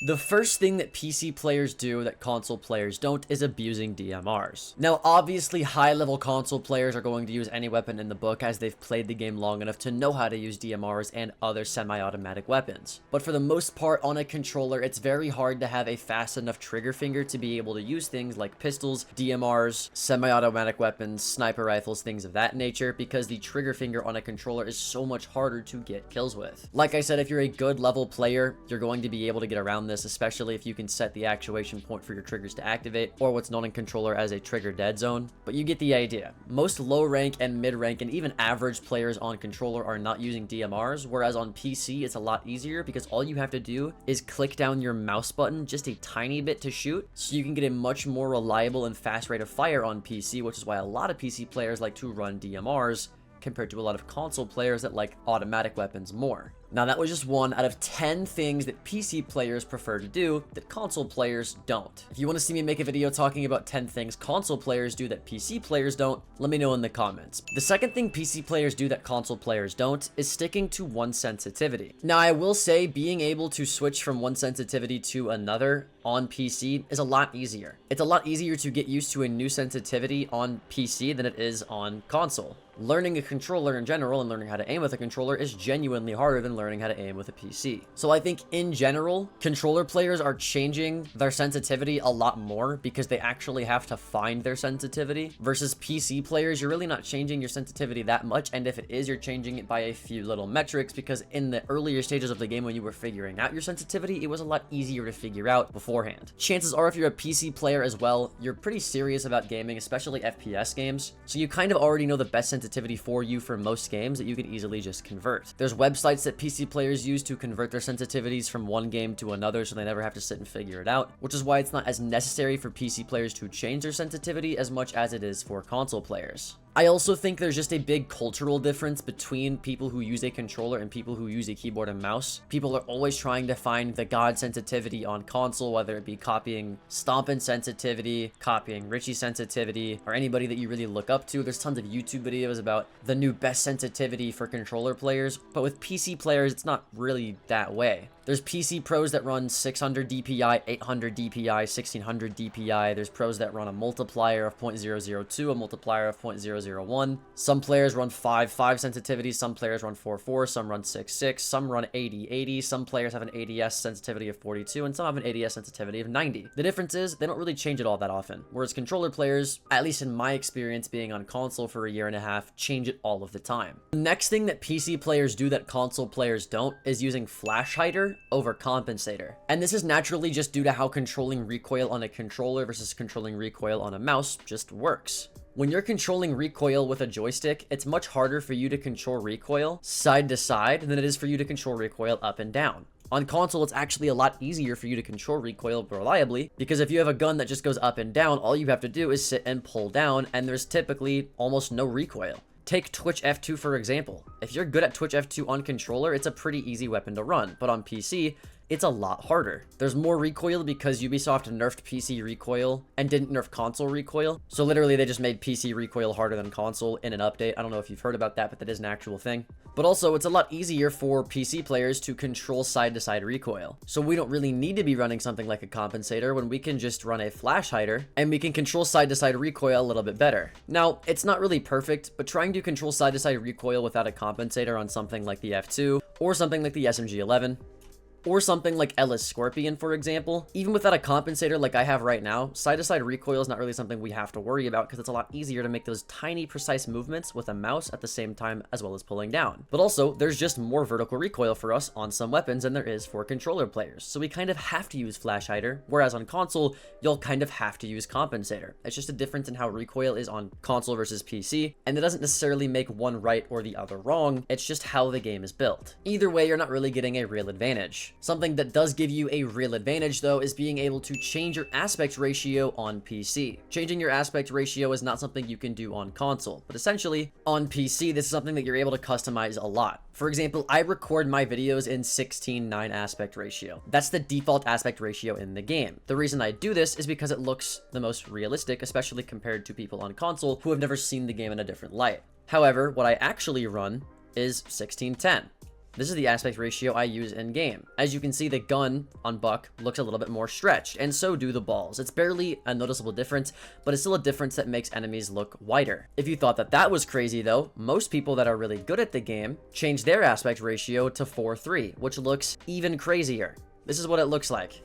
The first thing that PC players do that console players don't is abusing DMRs. Now, obviously, high-level console players are going to use any weapon in the book as they've played the game long enough to know how to use DMRs and other semi-automatic weapons. But for the most part, on a controller, it's very hard to have a fast enough trigger finger to be able to use things like pistols, DMRs, semi-automatic weapons, sniper rifles, things of that nature, because the trigger finger on a controller is so much harder to get kills with. Like I said, if you're a good level player, you're going to be able to get around this, especially if you can set the actuation point for your triggers to activate, or what's known in controller as a trigger dead zone. But you get the idea. Most low rank and mid rank and even average players on controller are not using DMRs, whereas on PC it's a lot easier because all you have to do is click down your mouse button just a tiny bit to shoot, so you can get a much more reliable and fast rate of fire on PC, which is why a lot of PC players like to run DMRs compared to a lot of console players that like automatic weapons more. Now, that was just one out of 10 things that PC players prefer to do that console players don't. If you want to see me make a video talking about 10 things console players do that PC players don't, let me know in the comments. The second thing PC players do that console players don't is sticking to one sensitivity. Now, I will say being able to switch from one sensitivity to another on PC is a lot easier. It's a lot easier to get used to a new sensitivity on PC than it is on console. Learning a controller in general and learning how to aim with a controller is genuinely harder than learning how to aim with a PC. So I think in general, controller players are changing their sensitivity a lot more because they actually have to find their sensitivity, versus PC players, you're really not changing your sensitivity that much, and if it is, you're changing it by a few little metrics, because in the earlier stages of the game when you were figuring out your sensitivity, it was a lot easier to figure out beforehand. Chances are if you're a PC player as well, you're pretty serious about gaming, especially FPS games, so you kind of already know the best sensitivity for you for most games that you can easily just convert. There's websites that PC players use to convert their sensitivities from one game to another so they never have to sit and figure it out, which is why it's not as necessary for PC players to change their sensitivity as much as it is for console players. I also think there's just a big cultural difference between people who use a controller and people who use a keyboard and mouse. People are always trying to find the god sensitivity on console, whether it be copying Stompin' sensitivity, copying Richie sensitivity, or anybody that you really look up to. There's tons of YouTube videos about the new best sensitivity for controller players, but with PC players, it's not really that way. There's PC pros that run 600 DPI, 800 DPI, 1600 DPI. There's pros that run a multiplier of 0.002, a multiplier of 0.001. Some players run 5.5 sensitivity, some players run 4.4, some run 6.6, some run 80.80. Some players have an ADS sensitivity of 42, and some have an ADS sensitivity of 90. The difference is they don't really change it all that often, whereas controller players, at least in my experience being on console for a year and a half, change it all of the time. The next thing that PC players do that console players don't is using flash hider over compensator. And this is naturally just due to how controlling recoil on a controller versus controlling recoil on a mouse just works. When you're controlling recoil with a joystick, it's much harder for you to control recoil side to side than it is for you to control recoil up and down. On console, it's actually a lot easier for you to control recoil reliably, because if you have a gun that just goes up and down, all you have to do is sit and pull down, and there's typically almost no recoil. Take Twitch F2 for example. If you're good at Twitch F2 on controller, it's a pretty easy weapon to run, but on PC, it's a lot harder. There's more recoil because Ubisoft nerfed PC recoil and didn't nerf console recoil. So literally they just made PC recoil harder than console in an update. I don't know if you've heard about that, but that is an actual thing. But also it's a lot easier for PC players to control side-to-side recoil. So we don't really need to be running something like a compensator when we can just run a flash hider and we can control side-to-side recoil a little bit better. Now, it's not really perfect, but trying to control side-to-side recoil without a compensator on something like the F2 or something like the SMG-11 or something like Ellis Scorpion, for example, even without a compensator like I have right now, side-to-side recoil is not really something we have to worry about because it's a lot easier to make those tiny, precise movements with a mouse at the same time as well as pulling down. But also, there's just more vertical recoil for us on some weapons than there is for controller players, so we kind of have to use flash hider, whereas on console, you'll kind of have to use compensator. It's just a difference in how recoil is on console versus PC, and it doesn't necessarily make one right or the other wrong, it's just how the game is built. Either way, you're not really getting a real advantage. Something that does give you a real advantage though is being able to change your aspect ratio on PC. Changing your aspect ratio is not something you can do on console, but essentially on PC this is something that you're able to customize a lot. For example, I record my videos in 16:9 aspect ratio. That's the default aspect ratio in the game. The reason I do this is because it looks the most realistic, especially compared to people on console who have never seen the game in a different light. However, what I actually run is 16:10. This is the aspect ratio I use in game. As you can see, the gun on Buck looks a little bit more stretched, and so do the balls. It's barely a noticeable difference, but it's still a difference that makes enemies look wider. If you thought that that was crazy though, most people that are really good at the game change their aspect ratio to 4:3, which looks even crazier. This is what it looks like.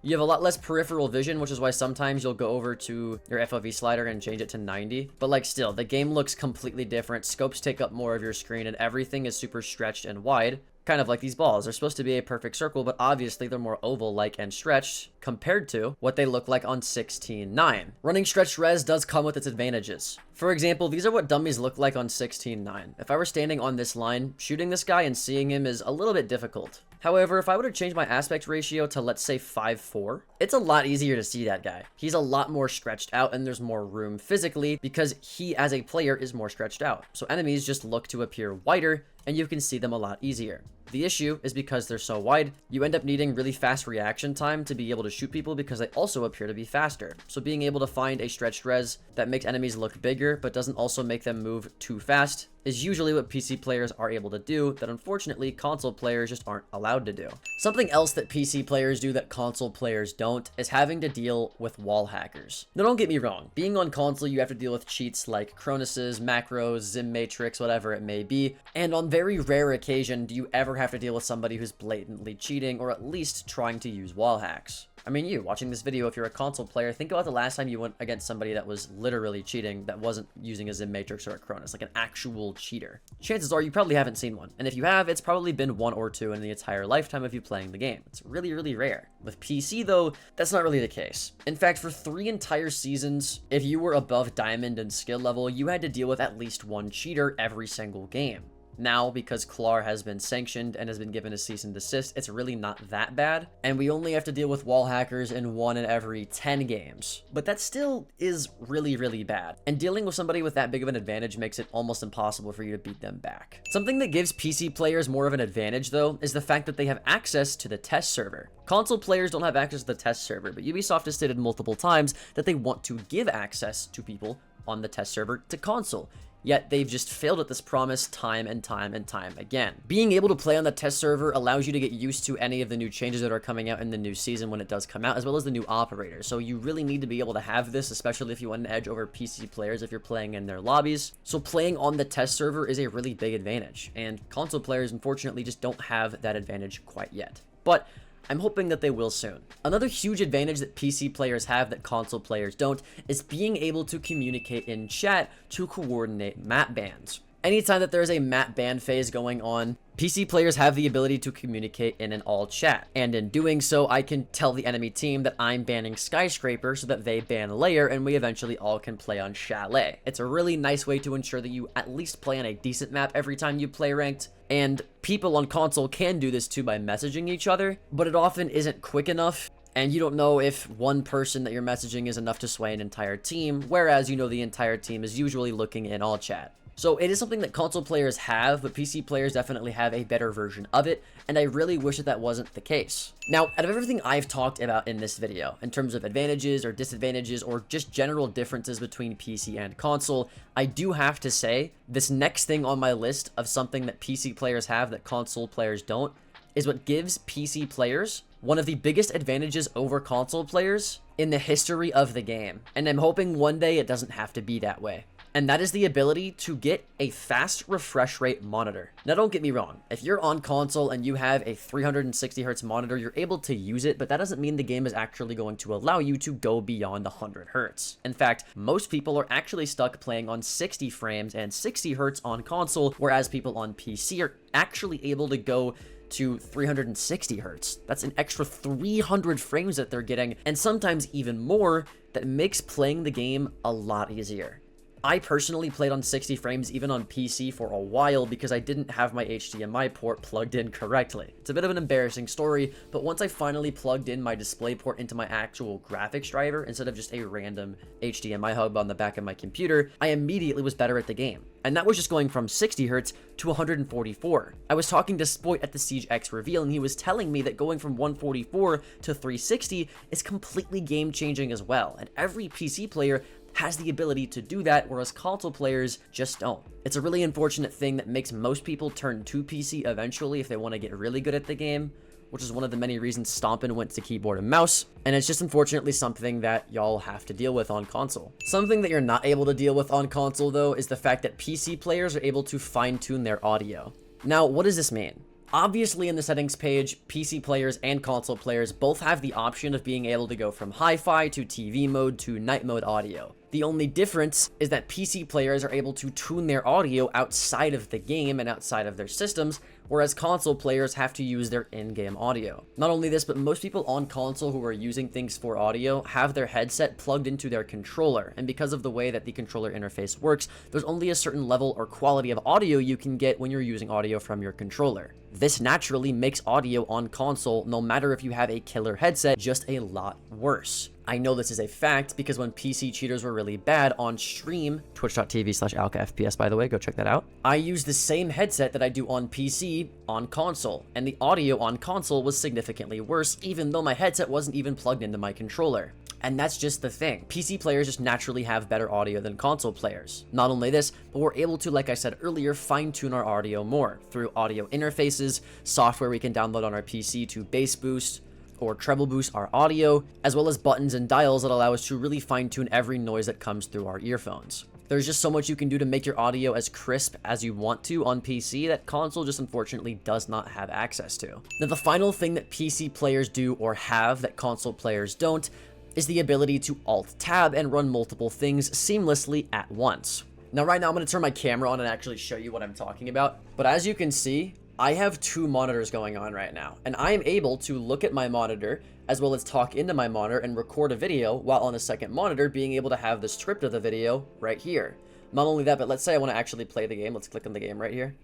You have a lot less peripheral vision, which is why sometimes you'll go over to your FOV slider and change it to 90. But like still, the game looks completely different. Scopes take up more of your screen and everything is super stretched and wide. Kind of like these balls. They're supposed to be a perfect circle, but obviously they're more oval-like and stretched compared to what they look like on 16.9. Running stretched res does come with its advantages. For example, these are what dummies look like on 16.9. If I were standing on this line, shooting this guy and seeing him is a little bit difficult. However, if I were to change my aspect ratio to, let's say, 5:4, it's a lot easier to see that guy. He's a lot more stretched out and there's more room physically because he, as a player, is more stretched out. So enemies just look to appear wider and you can see them a lot easier. The issue is because they're so wide, you end up needing really fast reaction time to be able to shoot people because they also appear to be faster. So being able to find a stretched res that makes enemies look bigger but doesn't also make them move too fast is usually what PC players are able to do that unfortunately console players just aren't allowed to do. Something else that PC players do that console players don't is having to deal with wall hackers. Now don't get me wrong, being on console you have to deal with cheats like Cronus's, macros, Zim Matrix, whatever it may be, and on very rare occasion do you ever have to deal with somebody who's blatantly cheating or at least trying to use wall hacks. I mean, you watching this video, if you're a console player, think about the last time you went against somebody that was literally cheating, that wasn't using a Zim Matrix or a Cronus, like an actual cheater. Chances are you probably haven't seen one, and if you have, it's probably been one or two in the entire lifetime of you playing the game. It's really, really rare. With PC though, that's not really the case. In fact, for 3 entire seasons, if you were above Diamond in skill level, you had to deal with at least one cheater every single game. Now, because Klar has been sanctioned and has been given a cease and desist, it's really not that bad, and we only have to deal with wall hackers in 1 in every 10 games. But that still is really, really bad, and dealing with somebody with that big of an advantage makes it almost impossible for you to beat them back. Something that gives PC players more of an advantage, though, is the fact that they have access to the test server. Console players don't have access to the test server, but Ubisoft has stated multiple times that they want to give access to people on the test server to console. Yet they've just failed at this promise time and time and time again. Being able to play on the test server allows you to get used to any of the new changes that are coming out in the new season when it does come out, as well as the new operators. So you really need to be able to have this, especially if you want an edge over PC players if you're playing in their lobbies. So playing on the test server is a really big advantage, and console players unfortunately just don't have that advantage quite yet. But I'm hoping that they will soon. Another huge advantage that PC players have that console players don't is being able to communicate in chat to coordinate map bans. Anytime that there's a map ban phase going on, PC players have the ability to communicate in an all chat, and in doing so, I can tell the enemy team that I'm banning Skyscraper so that they ban Layer, and we eventually all can play on Chalet. It's a really nice way to ensure that you at least play on a decent map every time you play ranked, and people on console can do this too by messaging each other, but it often isn't quick enough, and you don't know if one person that you're messaging is enough to sway an entire team, whereas you know the entire team is usually looking in all chat. So it is something that console players have, but PC players definitely have a better version of it, and I really wish that that wasn't the case. Now, out of everything I've talked about in this video, in terms of advantages or disadvantages or just general differences between PC and console, I do have to say, this next thing on my list of something that PC players have that console players don't, is what gives PC players one of the biggest advantages over console players in the history of the game. And I'm hoping one day it doesn't have to be that way. And that is the ability to get a fast refresh rate monitor. Now don't get me wrong, if you're on console and you have a 360Hz monitor, you're able to use it, but that doesn't mean the game is actually going to allow you to go beyond 100Hz. In fact, most people are actually stuck playing on 60 frames and 60Hz on console, whereas people on PC are actually able to go to 360Hz. That's an extra 300 frames that they're getting, and sometimes even more, that makes playing the game a lot easier. I personally played on 60 frames even on PC for a while because I didn't have my HDMI port plugged in correctly. It's a bit of an embarrassing story, but once I finally plugged in my DisplayPort into my actual graphics driver instead of just a random HDMI hub on the back of my computer, I immediately was better at the game. And that was just going from 60Hz to 144. I was talking to Spoit at the Siege X reveal, and he was telling me that going from 144 to 360 is completely game-changing as well, and every PC player has the ability to do that, whereas console players just don't. It's a really unfortunate thing that makes most people turn to PC eventually if they want to get really good at the game, which is one of the many reasons Stompin' went to keyboard and mouse, and it's just unfortunately something that y'all have to deal with on console. Something that you're not able to deal with on console, though, is the fact that PC players are able to fine-tune their audio. Now, what does this mean? Obviously, in the settings page, PC players and console players both have the option of being able to go from hi-fi to TV mode to night mode audio. The only difference is that PC players are able to tune their audio outside of the game and outside of their systems, whereas console players have to use their in-game audio. Not only this, but most people on console who are using things for audio have their headset plugged into their controller, and because of the way that the controller interface works, there's only a certain level or quality of audio you can get when you're using audio from your controller. This naturally makes audio on console, no matter if you have a killer headset, just a lot worse. I know this is a fact because when PC cheaters were really bad on stream, twitch.tv/AlkaFPS, by the way, go check that out, I used the same headset that I do on PC on console, and the audio on console was significantly worse, even though my headset wasn't even plugged into my controller. And that's just the thing. PC players just naturally have better audio than console players. Not only this, but we're able to, like I said earlier, fine-tune our audio more through audio interfaces, software we can download on our PC to bass boost or treble boost our audio, as well as buttons and dials that allow us to really fine-tune every noise that comes through our earphones. There's just so much you can do to make your audio as crisp as you want to on PC that console just unfortunately does not have access to. Now, the final thing that PC players do or have that console players don't is the ability to Alt-Tab and run multiple things seamlessly at once. Now, right now, I'm going to turn my camera on and actually show you what I'm talking about. But as you can see, I have two monitors going on right now, and I am able to look at my monitor as well as talk into my monitor and record a video while on a second monitor being able to have the script of the video right here. Not only that, but let's say I want to actually play the game. Let's click on the game right here.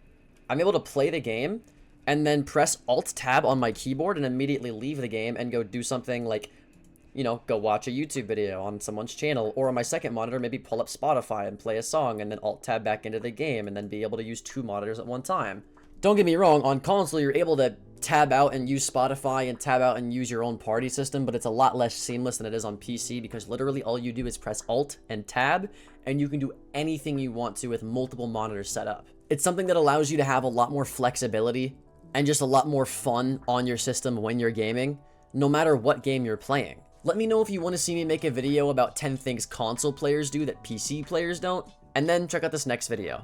I'm able to play the game and then press Alt-Tab on my keyboard and immediately leave the game and go do something like, you know, go watch a YouTube video on someone's channel, or on my second monitor, maybe pull up Spotify and play a song and then Alt-Tab back into the game and then be able to use two monitors at one time. Don't get me wrong, on console, you're able to tab out and use Spotify and tab out and use your own party system, but it's a lot less seamless than it is on PC because literally all you do is press Alt and Tab, and you can do anything you want to with multiple monitors set up. It's something that allows you to have a lot more flexibility and just a lot more fun on your system when you're gaming, no matter what game you're playing. Let me know if you want to see me make a video about 10 things console players do that PC players don't, and then check out this next video.